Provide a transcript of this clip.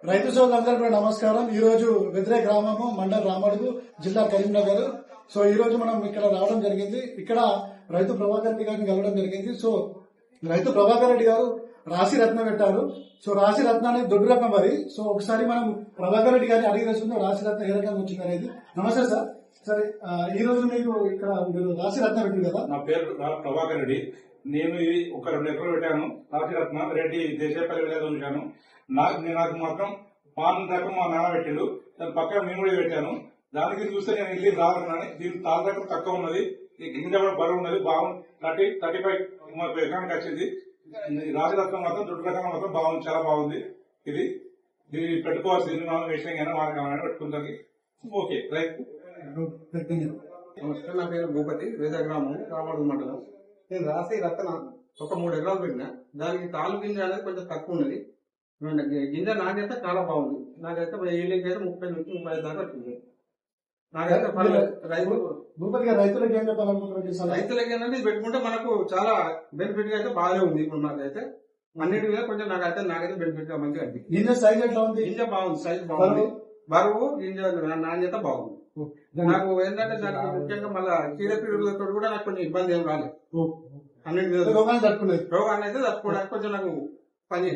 రైతు సోదరులందరికీ నమస్కారం. ఈ రోజు వెద్రే గ్రామము, మండల్ రామడుగు, జిల్లా కరీంనగర్. సో ఈ రోజు మనం ఇక్కడ రావడం జరిగింది. ఇక్కడ రైతు ప్రభాకర్ రెడ్డి గారిని కలవడం జరిగింది. సో రైతు ప్రభాకర్ రెడ్డి గారు రాశి రత్నం పెట్టారు. సో రాశి రత్నాన్ని దొడ్డు రకం మరి. సో ఒకసారి మనం ప్రభాకర్ రెడ్డి గారిని అడిగి తెలుసుకుందాం రాశి రత్నం ఏ రకంగా వచ్చింది అనేది. నమస్తే సార్. సరే, ఈ రోజు మీకు ఇక్కడ మీరు రాశి రత్నం పెట్టింది కదా? నా పేరు ప్రభాకర్ రెడ్డి. నేను ఇది ఒక 2 ఎకరాలు పెట్టాను. రాశిరత్న రెడ్డి దేశపల్లి విలేజ్ ఉంచాను. నాకు మాత్రం పాన్ రకం మా నాన్న పెట్టిండు. దాని పక్కన మేము కూడా పెట్టాను. దానికి చూస్తే నేను వెళ్ళి రావాలని దీని తాళ్ళ రకం తక్కువ ఉన్నది, ఈ గింజ కూడా బరువు ఉన్నది, బాగుంది. 35 ఎకరానికి వచ్చింది. రాశిరత్నం మాత్రం దొడ్డు రకం మాత్రం బాగుంది, చాలా బాగుంది. ఇది పెట్టుకోవాల్సింది విషయం అయినా వాళ్ళకి పెట్టుకుంటానికి ఓకే రైట్. నమస్తే, నా పేరు భూపతి, వేద గ్రామం, రామడుగు మండలం. నేను రాసి రత్న ఒక 3 ఎకరాలు పెట్టినా. దానికి తాలు గింజ అనేది కొంచెం తక్కువ ఉన్నది. గింజ నాకైతే చాలా బాగుంది. నాకైతే ఈలింగ్ అయితే 30 నుంచి 35 దాకా వచ్చింది. నాకైతే భూపతి గారు రైతులకు ఏం చెప్పాలనుకుంటున్నారు? రైతులకి ఏంటంటే పెట్టుకుంటే మనకు చాలా బెనిఫిట్ గా అయితే బాగానే ఉంది. ఇప్పుడు నాకైతే అన్నిటి మీద కొంచెం నాకైతే బెనిఫిట్ గా మంచిగా అనిపించింది. గింజ సైజ్ ఎట్లా ఉంది? గింజ బాగుంది, సైజ్ బాగుంది, బరువు గింజ నాణ్యత బాగుంది. నాకు ఏంటంటే దానికి ముఖ్యంగా మళ్ళీ చీడపీడులతో కూడా నాకు కొంచెం ఇబ్బంది ఏం రాలేదు. అన్నింటి మీద రోగాన్ని తట్టుకునేది. రోగాన్ని అయితే తట్టుకోవడానికి కొంచెం నాకు పని